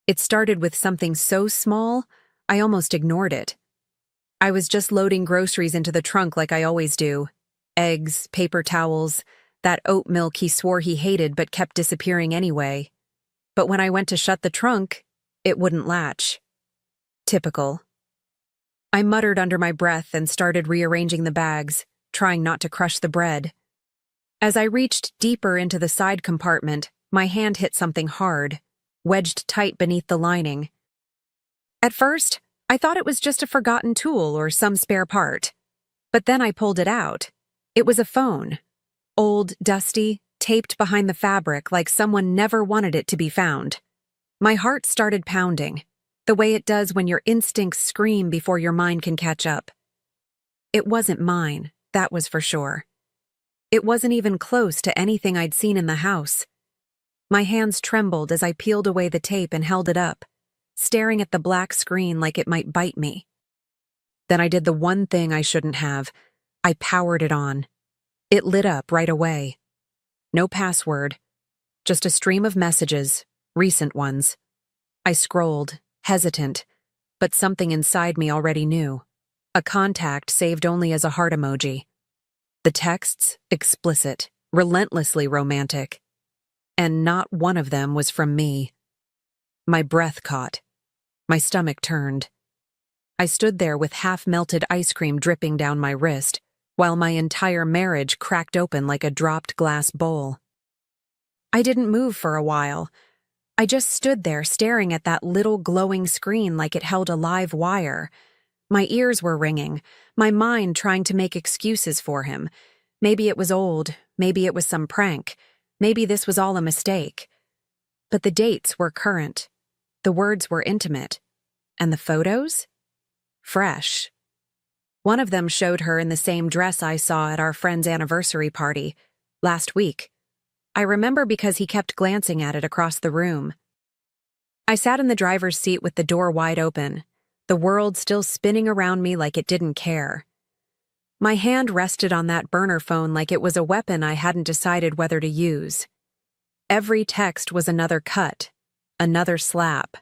It started with something so small, I almost ignored it. I was just loading groceries into the trunk like I always do. Eggs, paper towels, that oat milk he swore he hated but kept disappearing anyway. But when I went to shut the trunk, it wouldn't latch. Typical. I muttered under my breath and started rearranging the bags, trying not to crush the bread. As I reached deeper into the side compartment, my hand hit something hard, wedged tight beneath the lining. At first, I thought it was just a forgotten tool or some spare part. But then I pulled it out. It was a phone. Old, dusty, taped behind the fabric like someone never wanted it to be found. My heart started pounding, the way it does when your instincts scream before your mind can catch up. It wasn't mine, that was for sure. It wasn't even close to anything I'd seen in the house. My hands trembled as I peeled away the tape and held it up, staring at the black screen like it might bite me. Then I did the one thing I shouldn't have. I powered it on. It lit up right away. No password, just a stream of messages, recent ones. I scrolled, hesitant, but something inside me already knew. A contact saved only as a heart emoji. The texts, explicit, relentlessly romantic. And not one of them was from me. My breath caught. My stomach turned. I stood there with half-melted ice cream dripping down my wrist, while my entire marriage cracked open like a dropped glass bowl. I didn't move for a while. I just stood there staring at that little glowing screen like it held a live wire. My ears were ringing, my mind trying to make excuses for him. Maybe it was old, maybe it was some prank, maybe this was all a mistake. But the dates were current. The words were intimate. And the photos? Fresh. One of them showed her in the same dress I saw at our friend's anniversary party, last week. I remember because he kept glancing at it across the room. I sat in the driver's seat with the door wide open, the world still spinning around me like it didn't care. My hand rested on that burner phone like it was a weapon I hadn't decided whether to use. Every text was another cut, another slap.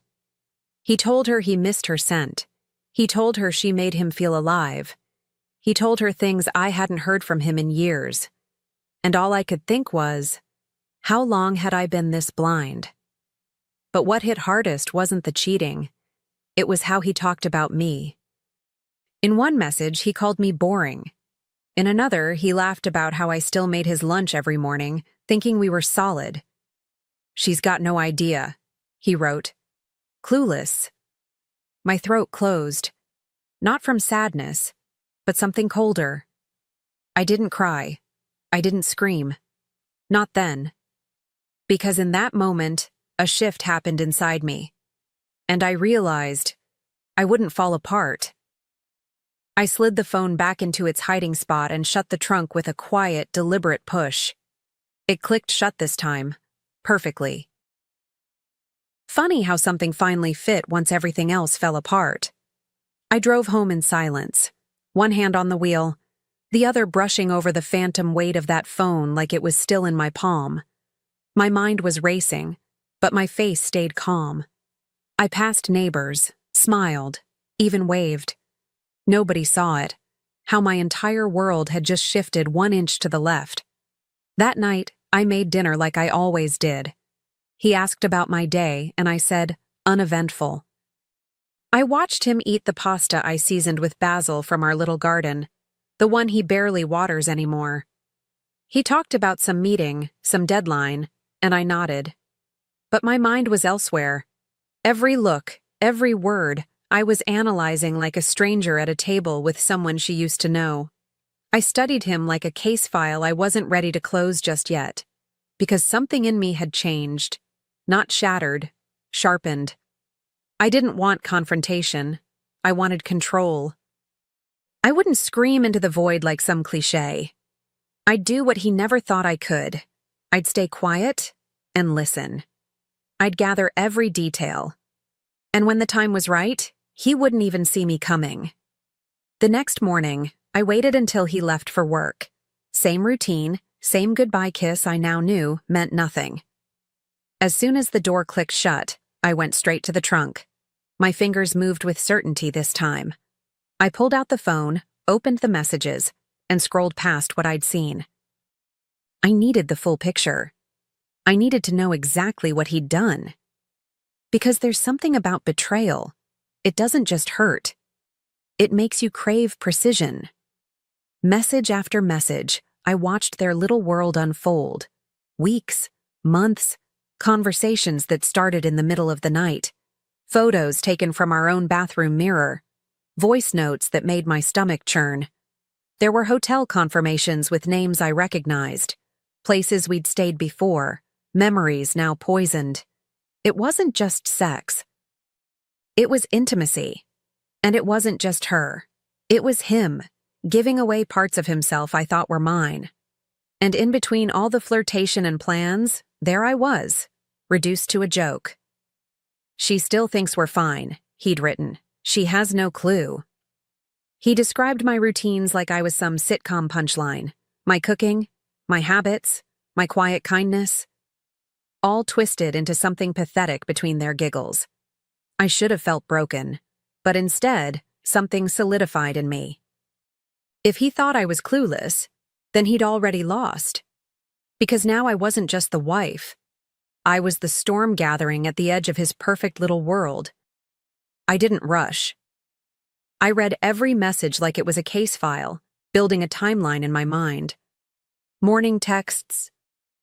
He told her he missed her scent. He told her she made him feel alive. He told her things I hadn't heard from him in years. And all I could think was, how long had I been this blind? But what hit hardest wasn't the cheating. It was how he talked about me. In one message, he called me boring. In another, he laughed about how I still made his lunch every morning, thinking we were solid. "She's got no idea," he wrote. Clueless. My throat closed. Not from sadness, but something colder. I didn't cry. I didn't scream. Not then. Because in that moment, a shift happened inside me. And I realized I wouldn't fall apart. I slid the phone back into its hiding spot and shut the trunk with a quiet, deliberate push. It clicked shut this time, perfectly. Funny how something finally fit once everything else fell apart. I drove home in silence, one hand on the wheel, the other brushing over the phantom weight of that phone like it was still in my palm. My mind was racing, but my face stayed calm. I passed neighbors, smiled, even waved. Nobody saw it, how my entire world had just shifted 1 inch to the left. That night, I made dinner like I always did. He asked about my day, and I said, uneventful. I watched him eat the pasta I seasoned with basil from our little garden, the one he barely waters anymore. He talked about some meeting, some deadline, and I nodded. But my mind was elsewhere. Every look, every word, I was analyzing like a stranger at a table with someone she used to know. I studied him like a case file I wasn't ready to close just yet, because something in me had changed, not shattered, sharpened. I didn't want confrontation. I wanted control. I wouldn't scream into the void like some cliché. I'd do what he never thought I could. I'd stay quiet and listen. I'd gather every detail. And when the time was right, he wouldn't even see me coming. The next morning, I waited until he left for work. Same routine, same goodbye kiss I now knew meant nothing. As soon as the door clicked shut, I went straight to the trunk. My fingers moved with certainty this time. I pulled out the phone, opened the messages, and scrolled past what I'd seen. I needed the full picture. I needed to know exactly what he'd done. Because there's something about betrayal. It doesn't just hurt. It makes you crave precision. Message after message, I watched their little world unfold. Weeks, months, conversations that started in the middle of the night. Photos taken from our own bathroom mirror. Voice notes that made my stomach churn. There were hotel confirmations with names I recognized. Places we'd stayed before. Memories now poisoned. It wasn't just sex. It was intimacy. And it wasn't just her. It was him, giving away parts of himself I thought were mine. And in between all the flirtation and plans, there I was, reduced to a joke. "She still thinks we're fine," he'd written. "She has no clue." He described my routines like I was some sitcom punchline. My cooking, my habits, my quiet kindness, all twisted into something pathetic between their giggles. I should have felt broken, but instead, something solidified in me. If he thought I was clueless, then he'd already lost. Because now I wasn't just the wife. I was the storm gathering at the edge of his perfect little world. I didn't rush. I read every message like it was a case file, building a timeline in my mind. Morning texts,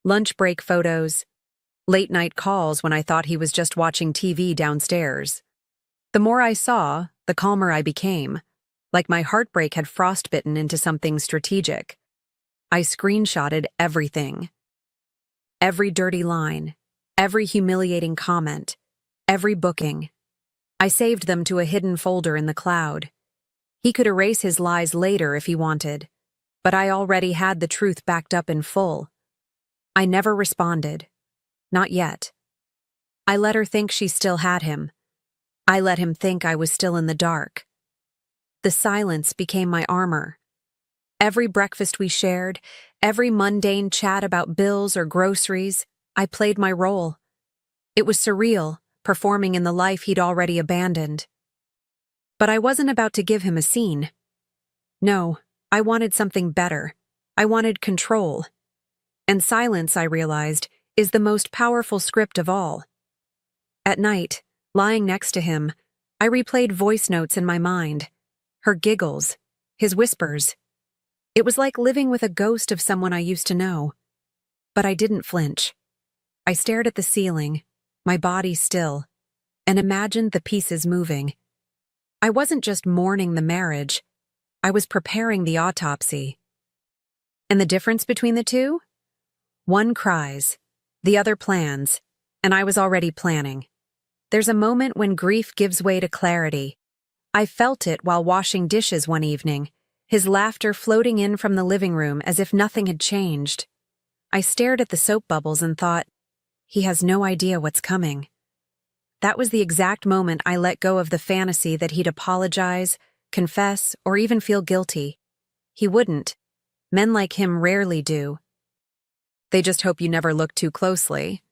lunch break photos, late night calls when I thought he was just watching TV downstairs. The more I saw, the calmer I became, like my heartbreak had frostbitten into something strategic. I screenshotted everything. Every dirty line, every humiliating comment, every booking. I saved them to a hidden folder in the cloud. He could erase his lies later if he wanted, but I already had the truth backed up in full. I never responded. Not yet. I let her think she still had him. I let him think I was still in the dark. The silence became my armor. Every breakfast we shared, every mundane chat about bills or groceries, I played my role. It was surreal, performing in the life he'd already abandoned. But I wasn't about to give him a scene. No, I wanted something better. I wanted control. And silence, I realized, is the most powerful script of all. At night, lying next to him, I replayed voice notes in my mind. Her giggles, his whispers. It was like living with a ghost of someone I used to know. But I didn't flinch. I stared at the ceiling, my body still, and imagined the pieces moving. I wasn't just mourning the marriage. I was preparing the autopsy. And the difference between the two? One cries, the other plans, and I was already planning. There's a moment when grief gives way to clarity. I felt it while washing dishes one evening, his laughter floating in from the living room as if nothing had changed. I stared at the soap bubbles and thought, he has no idea what's coming. That was the exact moment I let go of the fantasy that he'd apologize, confess, or even feel guilty. He wouldn't. Men like him rarely do. They just hope you never look too closely.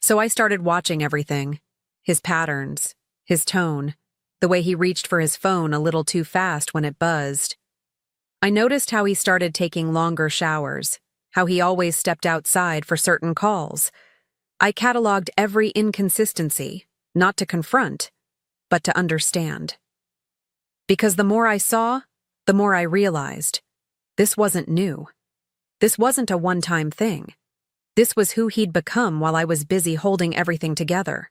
So I started watching everything. His patterns, his tone, the way he reached for his phone a little too fast when it buzzed. I noticed how he started taking longer showers, how he always stepped outside for certain calls. I cataloged every inconsistency, not to confront, but to understand. Because the more I saw, the more I realized. This wasn't new. This wasn't a one-time thing. This was who he'd become while I was busy holding everything together.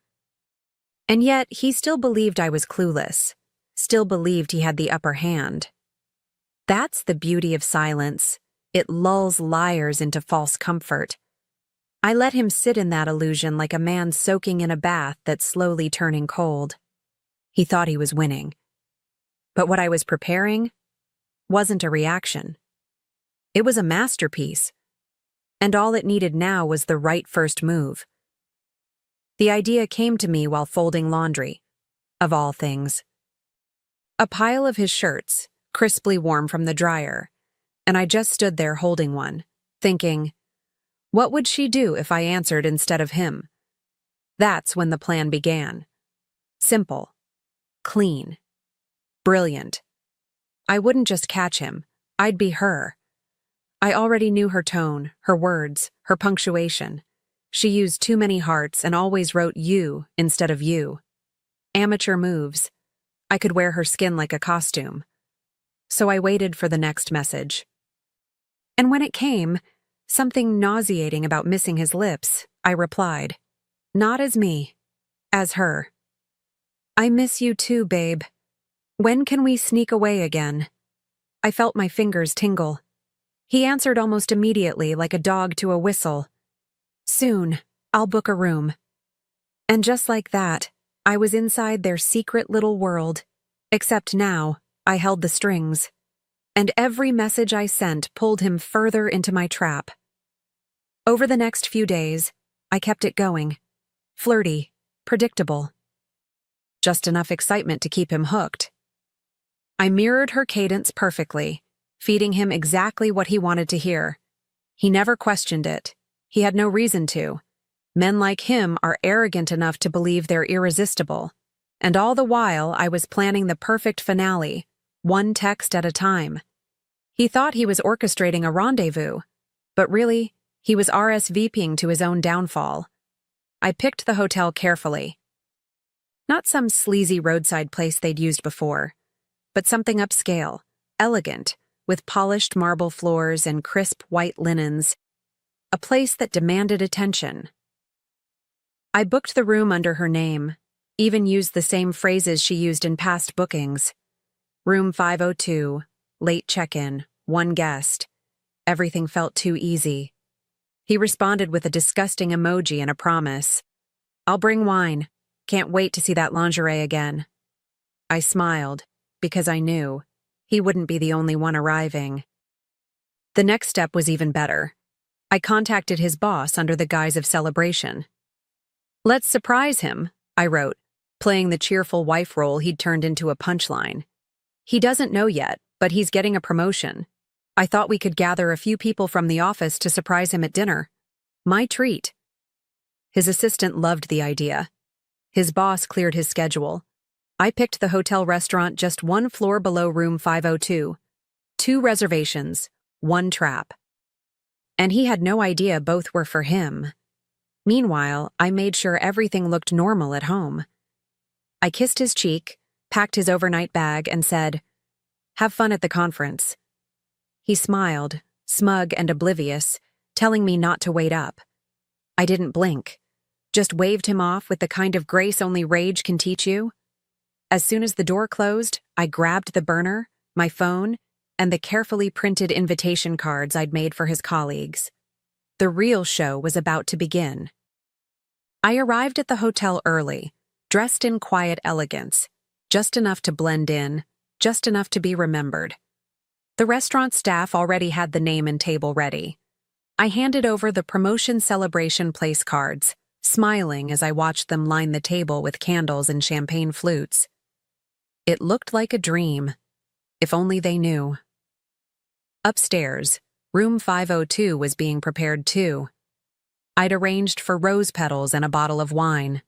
And yet, he still believed I was clueless, still believed he had the upper hand. That's the beauty of silence. It lulls liars into false comfort. I let him sit in that illusion like a man soaking in a bath that's slowly turning cold. He thought he was winning. But what I was preparing wasn't a reaction. It was a masterpiece. And all it needed now was the right first move. The idea came to me while folding laundry, of all things. A pile of his shirts, crisply warm from the dryer, and I just stood there holding one, thinking, what would she do if I answered instead of him? That's when the plan began. Simple. Clean. Brilliant. I wouldn't just catch him, I'd be her. I already knew her tone, her words, her punctuation. She used too many hearts and always wrote you instead of you. Amateur moves. I could wear her skin like a costume. So I waited for the next message. And when it came, something nauseating about missing his lips, I replied, not as me, as her. I miss you too, babe. When can we sneak away again? I felt my fingers tingle. He answered almost immediately, like a dog to a whistle. Soon, I'll book a room. And just like that, I was inside their secret little world, except now, I held the strings. And every message I sent pulled him further into my trap. Over the next few days, I kept it going. Flirty, predictable. Just enough excitement to keep him hooked. I mirrored her cadence perfectly, feeding him exactly what he wanted to hear. He never questioned it. He had no reason to. Men like him are arrogant enough to believe they're irresistible. And all the while, I was planning the perfect finale, one text at a time. He thought he was orchestrating a rendezvous, but really, he was RSVPing to his own downfall. I picked the hotel carefully. Not some sleazy roadside place they'd used before, but something upscale, elegant, with polished marble floors and crisp white linens. A place that demanded attention. I booked the room under her name, even used the same phrases she used in past bookings. Room 502, late check-in, one guest. Everything felt too easy. He responded with a disgusting emoji and a promise. I'll bring wine. Can't wait to see that lingerie again. I smiled, because I knew he wouldn't be the only one arriving. The next step was even better. I contacted his boss under the guise of celebration. Let's surprise him, I wrote, playing the cheerful wife role he'd turned into a punchline. He doesn't know yet, but he's getting a promotion. I thought we could gather a few people from the office to surprise him at dinner. My treat. His assistant loved the idea. His boss cleared his schedule. I picked the hotel restaurant just one floor below room 502. 2 reservations, 1 trap. And he had no idea both were for him. Meanwhile, I made sure everything looked normal at home. I kissed his cheek, packed his overnight bag, and said, "Have fun at the conference." He smiled, smug and oblivious, telling me not to wait up. I didn't blink, just waved him off with the kind of grace only rage can teach you. As soon as the door closed, I grabbed the burner, my phone, and the carefully printed invitation cards I'd made for his colleagues. The real show was about to begin. I arrived at the hotel early, dressed in quiet elegance, just enough to blend in, just enough to be remembered. The restaurant staff already had the name and table ready. I handed over the promotion celebration place cards, smiling as I watched them line the table with candles and champagne flutes. It looked like a dream, if only they knew. Upstairs, room 502 was being prepared too. I'd arranged for rose petals and a bottle of wine.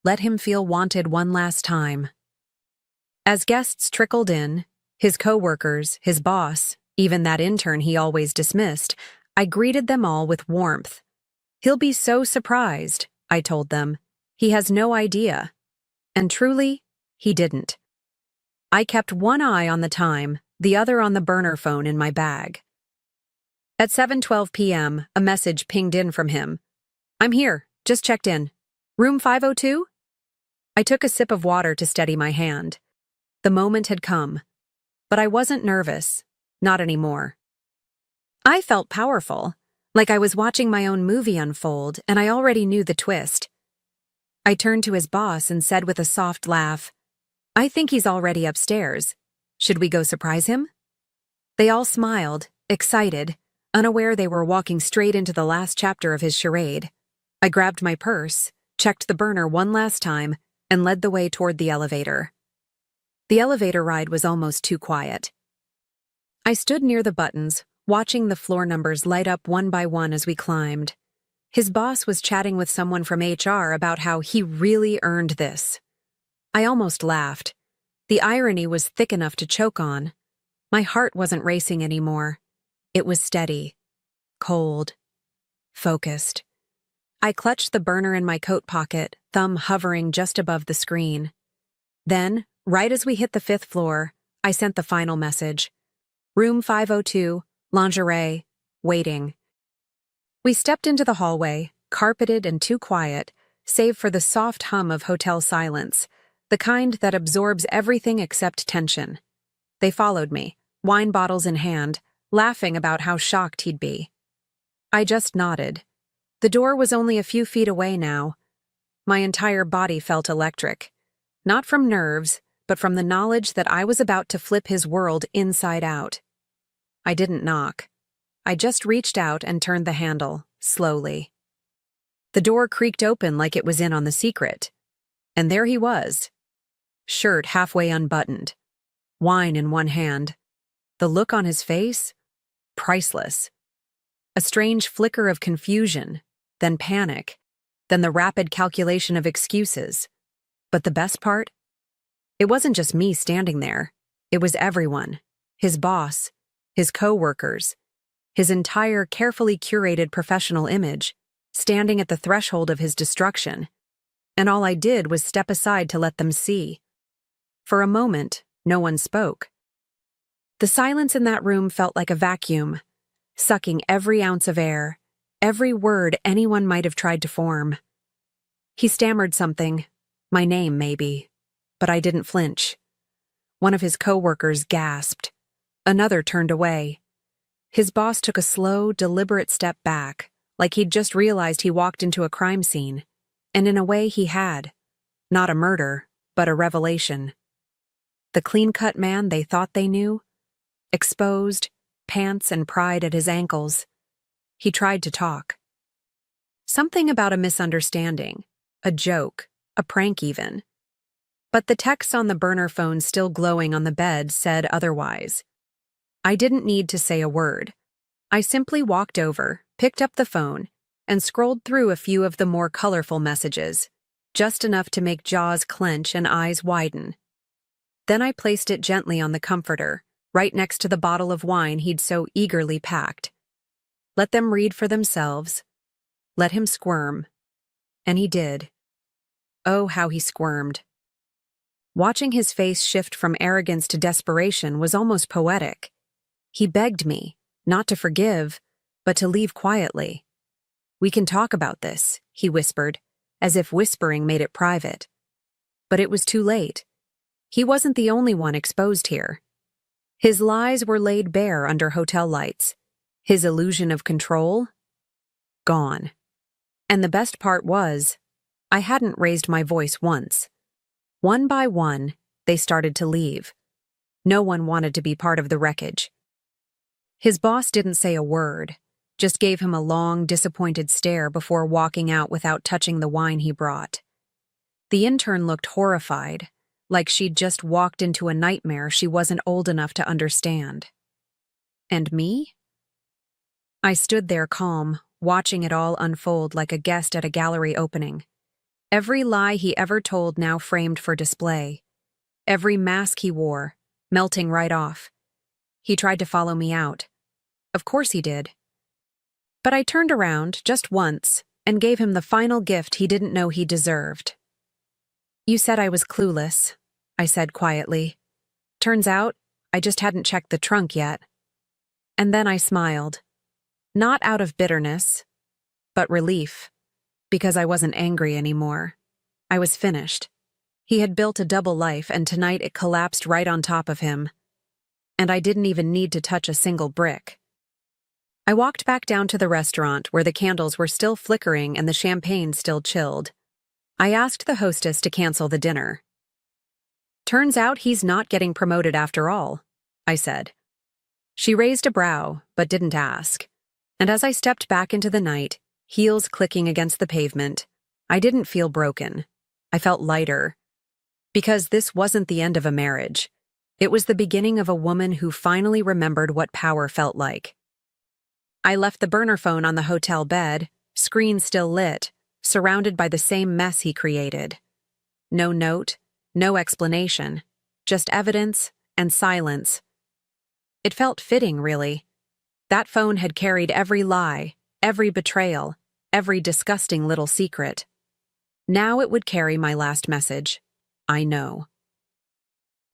Let him feel wanted one last time. As guests trickled in, his co-workers, his boss, even that intern he always dismissed, I greeted them all with warmth. He'll be so surprised, I told them. He has no idea. And truly, he didn't. I kept one eye on the time, the other on the burner phone in my bag. At 7:12 p.m., a message pinged in from him. "I'm here, just checked in. Room 502? I took a sip of water to steady my hand. The moment had come. But I wasn't nervous. Not anymore. I felt powerful, like I was watching my own movie unfold, and I already knew the twist. I turned to his boss and said with a soft laugh, "I think he's already upstairs. Should we go surprise him?" They all smiled, excited, unaware they were walking straight into the last chapter of his charade. I grabbed my purse, checked the burner one last time, and led the way toward the elevator. The elevator ride was almost too quiet. I stood near the buttons, watching the floor numbers light up one by one as we climbed. His boss was chatting with someone from HR about how he really earned this. I almost laughed. The irony was thick enough to choke on. My heart wasn't racing anymore. It was steady, cold, focused. I clutched the burner in my coat pocket, thumb hovering just above the screen. Then, right as we hit the 5th floor, I sent the final message. Room 502, lingerie, waiting. We stepped into the hallway, carpeted and too quiet, save for the soft hum of hotel silence, the kind that absorbs everything except tension. They followed me, wine bottles in hand, laughing about how shocked he'd be. I just nodded. The door was only a few feet away now. My entire body felt electric. Not from nerves, but from the knowledge that I was about to flip his world inside out. I didn't knock. I just reached out and turned the handle, slowly. The door creaked open like it was in on the secret. And there he was. Shirt halfway unbuttoned. Wine in one hand. The look on his face? Priceless. A strange flicker of confusion, then panic, then the rapid calculation of excuses. But the best part? It wasn't just me standing there. It was everyone. His boss, his co-workers, his entire carefully curated professional image, standing at the threshold of his destruction. And all I did was step aside to let them see. For a moment, no one spoke. The silence in that room felt like a vacuum, sucking every ounce of air, every word anyone might have tried to form. He stammered something, my name maybe, but I didn't flinch. One of his co-workers gasped. Another turned away. His boss took a slow, deliberate step back, like he'd just realized he walked into a crime scene. And in a way he had. Not a murder, but a revelation. The clean-cut man they thought they knew? Exposed, pants and pride at his ankles. He tried to talk. Something about a misunderstanding, a joke, a prank even. But the text on the burner phone still glowing on the bed said otherwise. I didn't need to say a word. I simply walked over, picked up the phone, and scrolled through a few of the more colorful messages, just enough to make jaws clench and eyes widen. Then I placed it gently on the comforter, right next to the bottle of wine he'd so eagerly packed. Let them read for themselves. Let him squirm. And he did. Oh, how he squirmed. Watching his face shift from arrogance to desperation was almost poetic. He begged me, not to forgive, but to leave quietly. We can talk about this, he whispered, as if whispering made it private. But it was too late. He wasn't the only one exposed here. His lies were laid bare under hotel lights. His illusion of control? Gone. And the best part was, I hadn't raised my voice once. One by one, they started to leave. No one wanted to be part of the wreckage. His boss didn't say a word, just gave him a long, disappointed stare before walking out without touching the wine he brought. The intern looked horrified, like she'd just walked into a nightmare she wasn't old enough to understand. And me? I stood there calm, watching it all unfold like a guest at a gallery opening. Every lie he ever told now framed for display. Every mask he wore, melting right off. He tried to follow me out. Of course he did. But I turned around, just once, and gave him the final gift he didn't know he deserved. You said I was clueless, I said quietly. Turns out, I just hadn't checked the trunk yet. And then I smiled. Not out of bitterness, but relief, because I wasn't angry anymore. I was finished. He had built a double life, and tonight it collapsed right on top of him. And I didn't even need to touch a single brick. I walked back down to the restaurant where the candles were still flickering and the champagne still chilled. I asked the hostess to cancel the dinner. Turns out he's not getting promoted after all, I said. She raised a brow, but didn't ask. And as I stepped back into the night, heels clicking against the pavement, I didn't feel broken. I felt lighter. Because this wasn't the end of a marriage. It was the beginning of a woman who finally remembered what power felt like. I left the burner phone on the hotel bed, screen still lit, surrounded by the same mess he created. No note, no explanation, just evidence and silence. It felt fitting, really. That phone had carried every lie, every betrayal, every disgusting little secret. Now it would carry my last message. I know.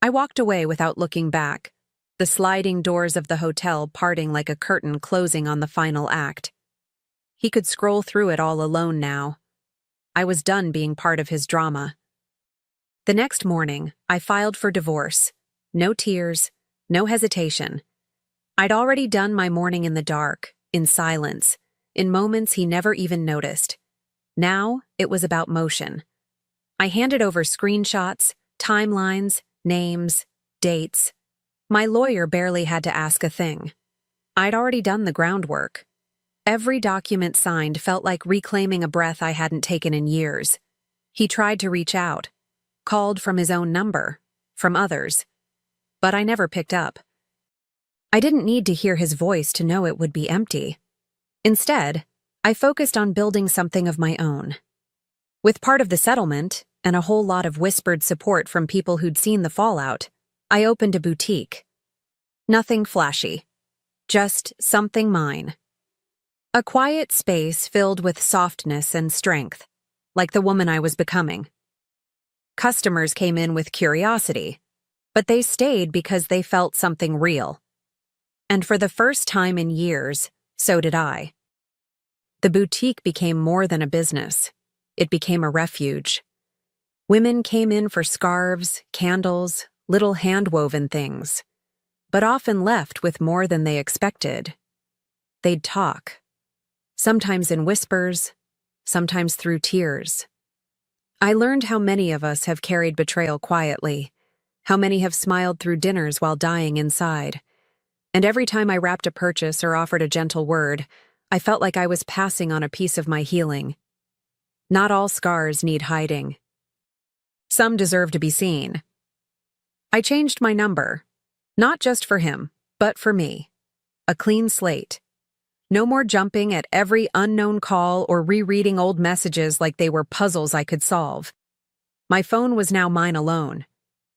I walked away without looking back, the sliding doors of the hotel parting like a curtain closing on the final act. He could scroll through it all alone now. I was done being part of his drama. The next morning, I filed for divorce. No tears, no hesitation. I'd already done my mourning in the dark, in silence, in moments he never even noticed. Now, it was about motion. I handed over screenshots, timelines, names, dates. My lawyer barely had to ask a thing. I'd already done the groundwork. Every document signed felt like reclaiming a breath I hadn't taken in years. He tried to reach out, called from his own number, from others. But I never picked up. I didn't need to hear his voice to know it would be empty. Instead, I focused on building something of my own. With part of the settlement, and a whole lot of whispered support from people who'd seen the fallout, I opened a boutique. Nothing flashy. Just something mine. A quiet space filled with softness and strength, like the woman I was becoming. Customers came in with curiosity, but they stayed because they felt something real. And for the first time in years, so did I. The boutique became more than a business. It became a refuge. Women came in for scarves, candles, little hand-woven things, but often left with more than they expected. They'd talk, sometimes in whispers, sometimes through tears. I learned how many of us have carried betrayal quietly, how many have smiled through dinners while dying inside. And every time I wrapped a purchase or offered a gentle word, I felt like I was passing on a piece of my healing. Not all scars need hiding. Some deserve to be seen. I changed my number, not just for him, but for me. A clean slate. No more jumping at every unknown call or rereading old messages like they were puzzles I could solve. My phone was now mine alone.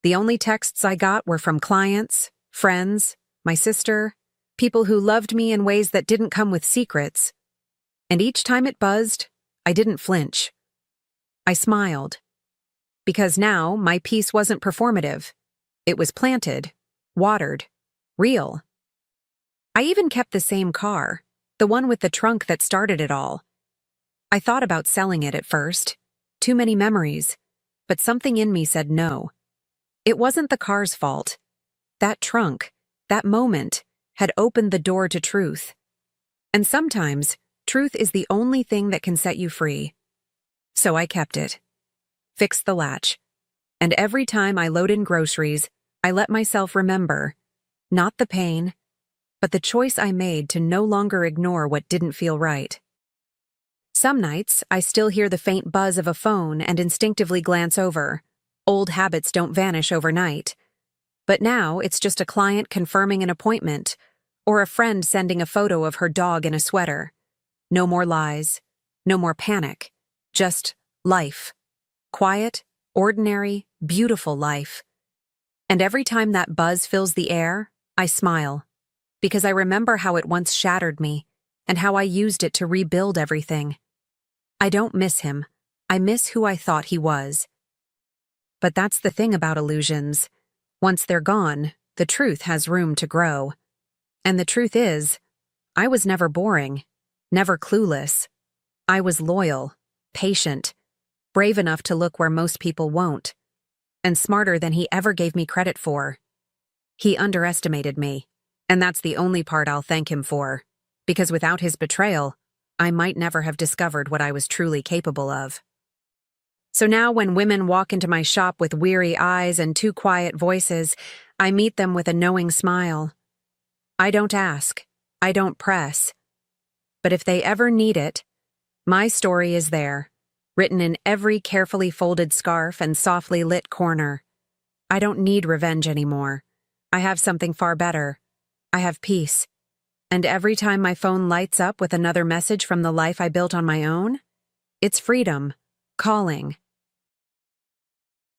The only texts I got were from clients, friends, my sister, people who loved me in ways that didn't come with secrets. And each time it buzzed, I didn't flinch. I smiled. Because now my peace wasn't performative. It was planted, watered, real. I even kept the same car, the one with the trunk that started it all. I thought about selling it at first. Too many memories. But something in me said no. It wasn't the car's fault. That trunk, that moment, had opened the door to truth. And sometimes, truth is the only thing that can set you free. So I kept it. Fixed the latch. And every time I load in groceries, I let myself remember, not the pain, but the choice I made to no longer ignore what didn't feel right. Some nights, I still hear the faint buzz of a phone and instinctively glance over. Old habits don't vanish overnight. But now it's just a client confirming an appointment, or a friend sending a photo of her dog in a sweater. No more lies, no more panic, just life. Quiet, ordinary, beautiful life. And every time that buzz fills the air, I smile, because I remember how it once shattered me, and how I used it to rebuild everything. I don't miss him. I miss who I thought he was. But that's the thing about illusions. Once they're gone, the truth has room to grow. And the truth is, I was never boring, never clueless. I was loyal, patient, brave enough to look where most people won't, and smarter than he ever gave me credit for. He underestimated me, and that's the only part I'll thank him for, because without his betrayal, I might never have discovered what I was truly capable of. So now when women walk into my shop with weary eyes and too quiet voices, I meet them with a knowing smile. I don't ask. I don't press. But if they ever need it, my story is there, written in every carefully folded scarf and softly lit corner. I don't need revenge anymore. I have something far better. I have peace. And every time my phone lights up with another message from the life I built on my own, it's freedom, calling.